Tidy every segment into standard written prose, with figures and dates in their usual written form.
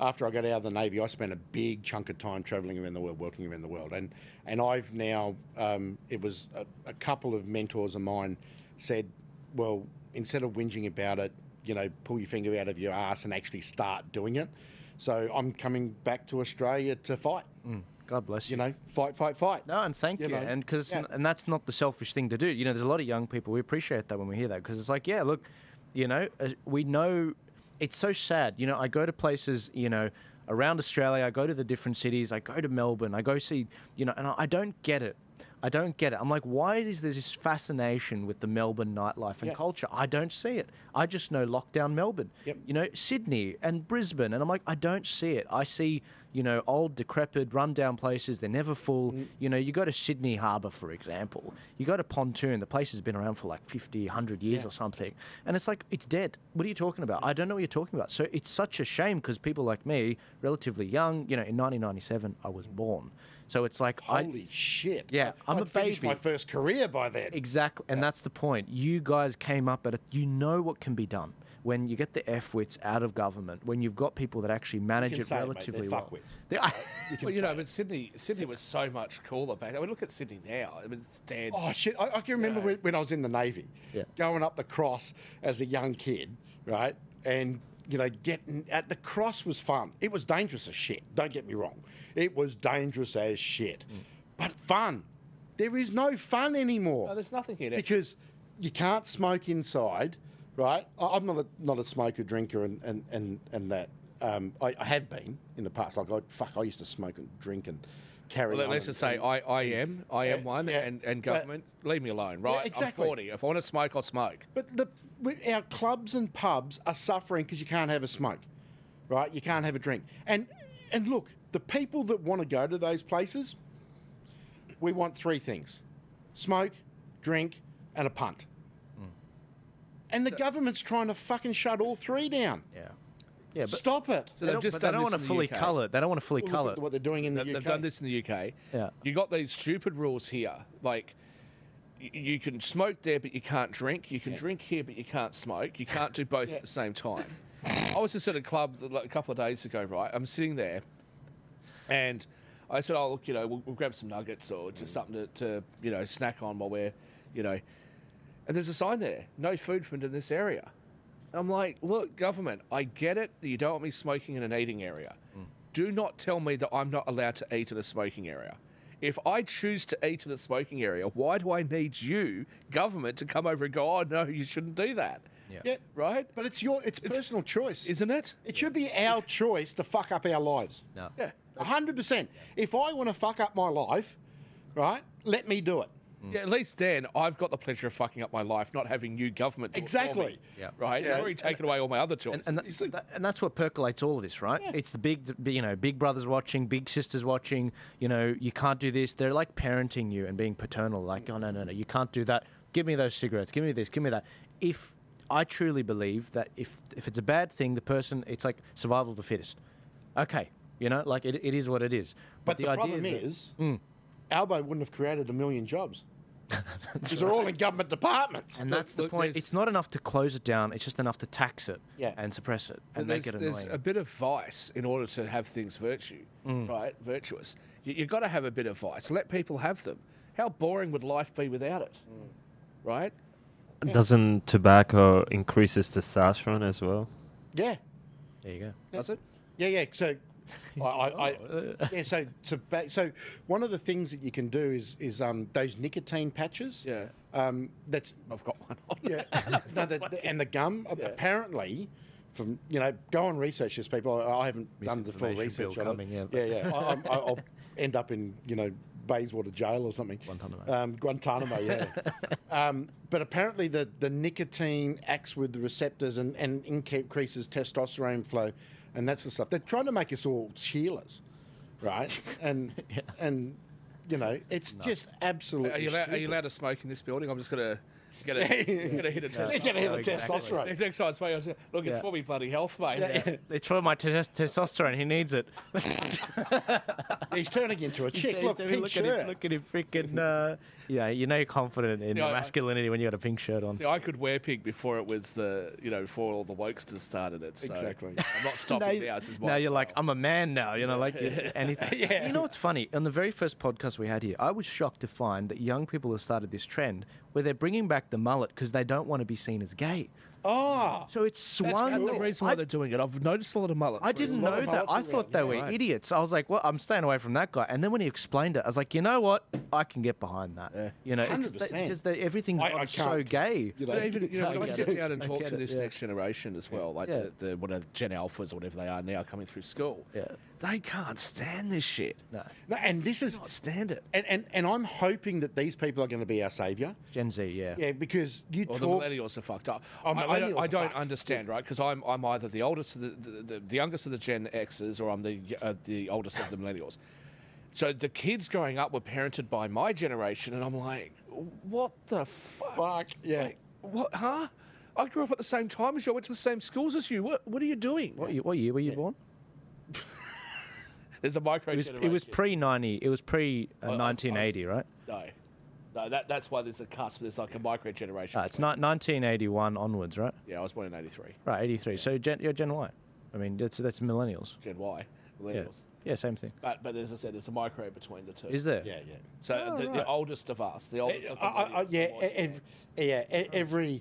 after I got out of the Navy, I spent a big chunk of time travelling around the world, working around the world. And I've now, it was a couple of mentors of mine said, well, instead of whinging about it, pull your finger out of your ass and actually start doing it. So I'm coming back to Australia to fight. God bless you. Fight. No, and thank you. And and that's not the selfish thing to do. There's a lot of young people. We appreciate that when we hear that, because it's like, yeah, look, we know it's so sad. I go to places, around Australia. I go to the different cities. I go to Melbourne. I go see, and I don't get it. I'm like, why is there this fascination with the Melbourne nightlife and culture? I don't see it. I just know lockdown Melbourne. Sydney and Brisbane. And I'm like, I don't see it. I see, old, decrepit, rundown places. They're never full. You go to Sydney Harbour, for example. You go to Pontoon. The place has been around for like 50, 100 years or something. And it's like, it's dead. What are you talking about? I don't know what you're talking about. So it's such a shame, because people like me, relatively young, in 1997, I was born. So it's like, holy shit. Yeah, I'm a baby. Finished my first career by then. Exactly, and that's the point. You guys came up at it. You know what can be done when you get the F-wits out of government, when you've got people that actually manage it relatively well. But Sydney was so much cooler back then. I mean, look at Sydney now. I mean, it's dead. Oh, shit. I can remember when I was in the Navy, going up the cross as a young kid, right? And getting at the cross was fun. It was dangerous as shit. Don't get me wrong. It was dangerous as shit, but fun. There is no fun anymore. No, there's nothing here. Because you can't smoke inside, right? I'm not a smoker, drinker, and that. I have been in the past. I used to smoke and drink and carry on. Let's just say I am one, and government, leave me alone, right? Yeah, exactly. I'm 40. If I want to smoke, I'll smoke. But our clubs and pubs are suffering because you can't have a smoke, right? You can't have a drink. And look, the people that want to go to those places, we want three things: smoke, drink, and a punt. And the government's trying to fucking shut all three down. Yeah, but stop it. So they don't want to fully colour it. They don't want to fully colour it. What they're doing in the UK. They've done this in the UK. Yeah. You got these stupid rules here, like you can smoke there, but you can't drink. You can drink here, but you can't smoke. You can't do both at the same time. I was just at a club a couple of days ago, right? I'm sitting there, and I said, "Oh, look, we'll grab some nuggets or just something to snack on while we're, And there's a sign there: no food permitted in this area. I'm like, look, government, I get it that you don't want me smoking in an eating area. Do not tell me that I'm not allowed to eat in a smoking area. If I choose to eat in a smoking area, why do I need you, government, to come over and go, oh, no, you shouldn't do that? Yeah. Right? But it's personal choice. Isn't it? It should be our choice to fuck up our lives. No. Yeah. 100%. If I want to fuck up my life, right, let me do it. Yeah, at least then I've got the pleasure of fucking up my life, not having you government do it for me. Yeah. Right? You've already taken away all my other choices. And that's what percolates all of this, right? Yeah. It's the big brothers watching, big sisters watching. You can't do this. They're like parenting you and being paternal. Like, oh no, you can't do that. Give me those cigarettes. Give me this. Give me that. If I truly believe that if it's a bad thing, it's like survival of the fittest. Okay, like it is what it is. But the problem is, Albo wouldn't have created 1 million jobs. Because they're all in government departments. And that's the point. It's not enough to close it down. It's just enough to tax it and suppress it and make it annoying. There's a bit of vice in order to have things right? Virtuous. You've got to have a bit of vice. Let people have them. How boring would life be without it? Right? Doesn't tobacco increases testosterone as well? Yeah. There you go. Does it? Yeah. So, so one of the things that you can do is those nicotine patches. Yeah. I've got one on. Yeah. And the gum. Apparently, from go and research this, people. I haven't done the full research on it. I'll end up in Bayswater jail or something. Guantanamo, yeah. But apparently the nicotine acts with the receptors and increases testosterone flow and that sort of stuff. They're trying to make us all cheerless, right? And it's just absolutely Are you allowed to smoke in this building? I'm just going to Gonna hit a test. You're going to hit the testosterone. Next time I say, look, it's for me bloody health, mate. It's for my testosterone. He needs it. He's turning into a chick. Look, pink shirt. Look at him freaking. Yeah, you know you're confident in your masculinity when you got a pink shirt on. See, I could wear pink before it was before all the wokesters started it. So Exactly. I'm not stopping now. Now you're like, I'm a man now. You know, like anything. Yeah. You know what's funny? On the very first podcast we had here, I was shocked to find that young people have started this trend where they're bringing back the mullet because they don't want to be seen as gay. Oh, So it's swung. That's the reason why they're doing it. I've noticed a lot of mullets. I didn't know that. I thought they were idiots. I was like, well, I'm staying away from that guy. And then when he explained it, I was like, you know what? I can get behind that. Yeah. You know, 100%. because everything's I got can't, so gay. you know, But even when I get sit it. down and I talk get to it, this yeah. next generation as well, like Yeah. the what are Gen Alphas or whatever they are now coming through school, Yeah. they can't stand this shit. No. No, and this is, Can't stand it. and I'm hoping that these people are going to be our saviour. Gen Z, yeah. Yeah, because you Well, talk. the millennials are fucked up. Oh, I millennials are don't fucked. understand, right? Because I'm either the oldest of the youngest of the Gen X's, or I'm the oldest of the millennials. So the kids growing up were parented by my generation, and I'm like, what the fuck? Fuck, yeah. Like, what? Huh? I grew up at the same time as you. I went to the same schools as you. What are you doing? What year were you born? There's a micro. It was pre-90. It was pre-1980, right? No, that's why there's a cusp. There's like a micro generation. It's not 1981 onwards, right? Yeah, I was born in '83. Right, 83. So you're Gen Y. I mean, that's millennials. Gen Y, Yeah. millennials. Yeah, same thing. But as I said, there's a micro between the two. Is there? Yeah, yeah. So the right. oldest of us, the oldest of the Yeah, millennials,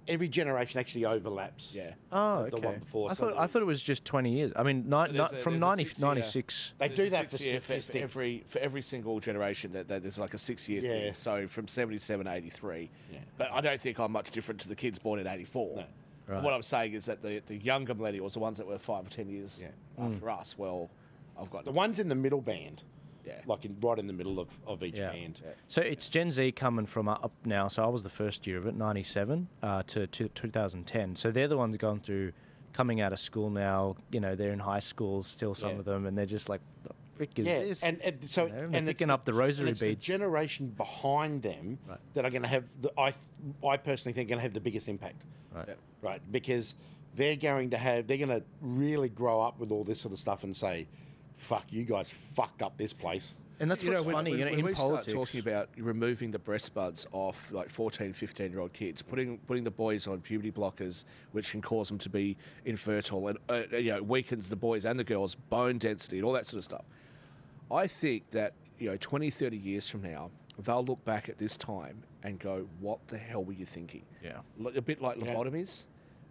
every generation actually overlaps. yeah. Oh, The okay. one before, I so thought it was just 20 years. I mean, from 96. They There's do a that for 6-year statistic. for every single generation. That there's like a 6-year Yeah. thing. So from 77 to 83. Yeah. But I don't think I'm much different to the kids born in 84. No. Right. What I'm saying is that the younger millennials, the ones that were 5 or 10 years Yeah. after us, well, I've got The ones in the middle band, yeah. like right in the middle of each Yeah. band. So it's Gen Z coming from up now. So I was the first year of it, 97 to 2010. So they're the ones going through, coming out of school now. You know, they're in high school still, some Yeah. of them, and they're just like, the frick is Yeah, this? and so You know, and they're it's picking up the rosary and it's beads. The generation behind them Right. that are going to have I personally think going to have the biggest impact. Right. Yeah. Right, because they're going to really grow up with all this sort of stuff and say, "Fuck, you guys fucked up this place." And that's what's when- funny, when, you know, when in we politics. start talking about removing the breast buds off like 14, 15-year-old kids, putting the boys on puberty blockers, which can cause them to be infertile and weakens the boys and the girls' bone density and all that sort of stuff. I think that 20, 30 years from now, they'll look back at this time and go, "What the hell were you thinking?" Yeah. A bit like lobotomies,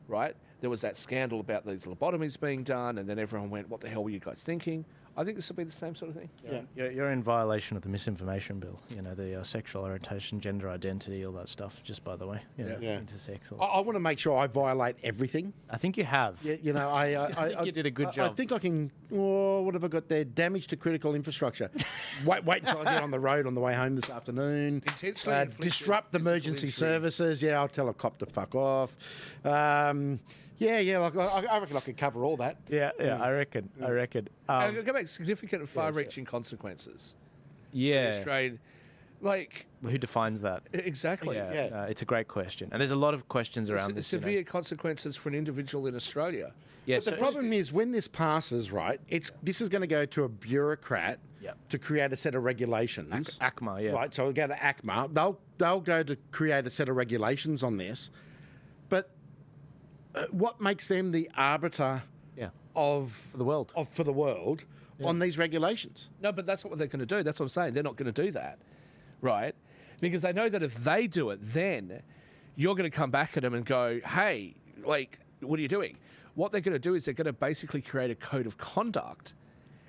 right? There was that scandal about these lobotomies being done, and then everyone went, "What the hell were you guys thinking?" I think this will be the same sort of thing. Yeah. You're in violation of the misinformation bill. You know, the sexual orientation, gender identity, all that stuff. Just by the way, Yeah. intersex. I want to make sure I violate everything. I think you have. Yeah, you know, I think you did a good I job. think I can. Oh, what have I got there? Damage to critical infrastructure. wait until I get on the road on the way home this afternoon. Intentionally inflict Disrupt the physical emergency injury. services. Yeah, I'll tell a cop to fuck off. Yeah. Like, I reckon I could cover all that. Yeah, I reckon. And go back, significant and far-reaching consequences. Yeah. Australian, like Who defines that? exactly. Yeah. It's a great question, and there's a lot of questions around this. you know. Severe consequences for an individual in Australia. Yeah, But the problem is when this passes, right? This is going to go to a bureaucrat Yep. to create a set of regulations. ACMA, yeah. Right, so we'll go to ACMA. They'll go to create a set of regulations on this, but what makes them the arbiter Yeah. of For the world. for the world on these regulations? No, but that's what they're going to do. That's what I'm saying. They're not going to do that, right? Because they know that if they do it, then you're going to come back at them and go, "Hey, like, what are you doing?" What they're going to do is they're going to basically create a code of conduct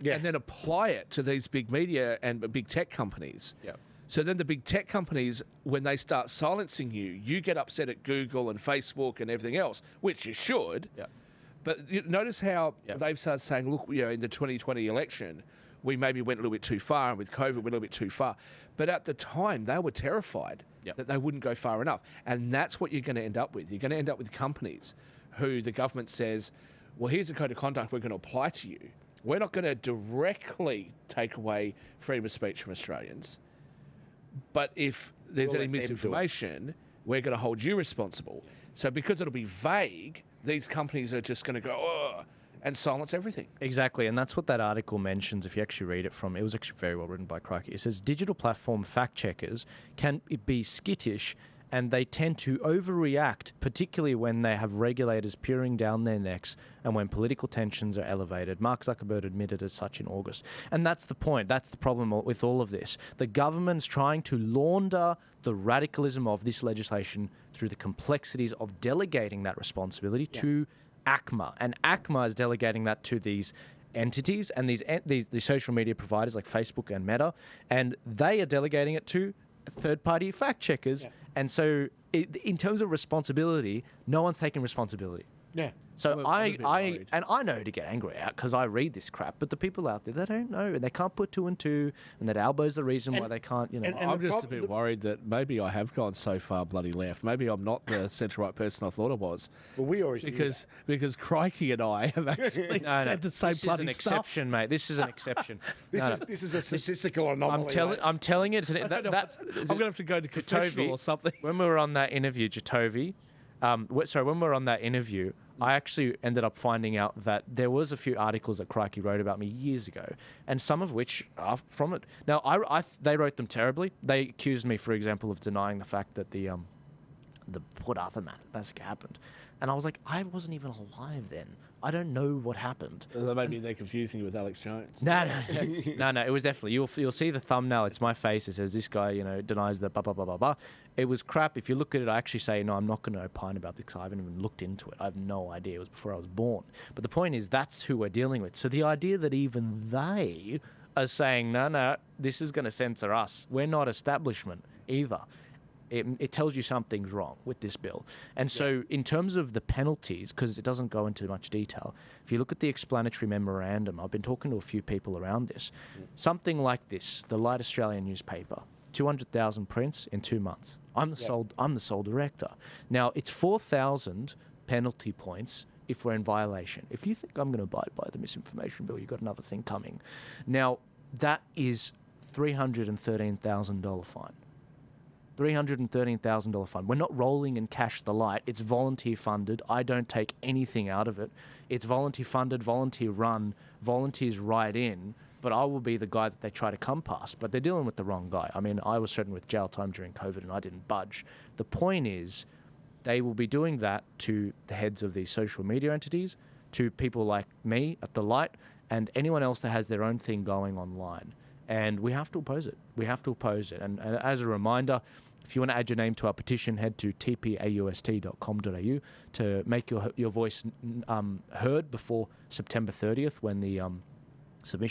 and then apply it to these big media and big tech companies. Yeah. So then the big tech companies, when they start silencing you, you get upset at Google and Facebook and everything else, which you should. Yeah. But notice how they've started saying, look, in the 2020 election, we maybe went a little bit too far, and with COVID, we went a little bit too far. But at the time, they were terrified that they wouldn't go far enough. And that's what you're going to end up with. You're going to end up with companies who the government says, well, here's a code of conduct we're going to apply to you. We're not going to directly take away freedom of speech from Australians, But if there's any misinformation, we're going to hold you responsible. So because it'll be vague, these companies are just going to go, oh, and silence everything. Exactly, and that's what that article mentions. If you actually read it from, it was actually very well written by Crikey. It says digital platform fact checkers can be skittish, and they tend to overreact, particularly when they have regulators peering down their necks and when political tensions are elevated. Mark Zuckerberg admitted as such in August. And that's the point. That's the problem with all of this. The government's trying to launder the radicalism of this legislation through the complexities of delegating that responsibility to ACMA. And ACMA is delegating that to these entities and these social media providers like Facebook and Meta, and they are delegating it to third-party fact checkers. Yeah. And so in terms of responsibility, no one's taking responsibility. Yeah. So I know to get angry at because I read this crap, but the people out there, they don't know, and they can't put two and two, and that Albo's the reason why they can't, you know. And I'm just a bit worried that maybe I have gone so far bloody left. Maybe I'm not the centre-right person I thought I was. Well, we always because Crikey and I have actually said the same bloody stuff. This is an exception, mate. This is an exception. This is a statistical anomaly. I'm telling you, I'm going to have to go to confessional or something. When we were on that interview, Jatovi, when we were on that interview, I actually ended up finding out that there was a few articles that Crikey wrote about me years ago, and some of which are from it. Now, they wrote them terribly. They accused me, for example, of denying the fact that the Port Arthur massacre happened. And I was like, I wasn't even alive then. I don't know what happened. Maybe they're confusing you with Alex Jones. No. It was definitely. You'll see the thumbnail. It's my face. It says this guy, denies the blah blah blah blah blah. It was crap. If you look at it, I actually say no. I'm not going to opine about this because I haven't even looked into it. I have no idea. It was before I was born. But the point is, that's who we're dealing with. So the idea that even they are saying no, this is going to censor us. We're not establishment either. It tells you something's wrong with this bill. And so in terms of the penalties, because it doesn't go into much detail, if you look at the explanatory memorandum, I've been talking to a few people around this, something like this, the Light Australian newspaper, 200,000 prints in 2 months. I'm the sole director. Now, it's 4,000 penalty points if we're in violation. If you think I'm going to abide by the misinformation bill, you've got another thing coming. Now, that is $313,000 fine. $313,000 fine. We're not rolling in cash the light. It's volunteer funded. I don't take anything out of it. It's volunteer funded, volunteer run, volunteers write in, but I will be the guy that they try to come past. But they're dealing with the wrong guy. I mean, I was threatened with jail time during COVID and I didn't budge. The point is, they will be doing that to the heads of these social media entities, to people like me at The Light, and anyone else that has their own thing going online. And we have to oppose it. We have to oppose it. And as a reminder, if you want to add your name to our petition, head to tpaust.com.au to make your voice heard before September 30th when the submission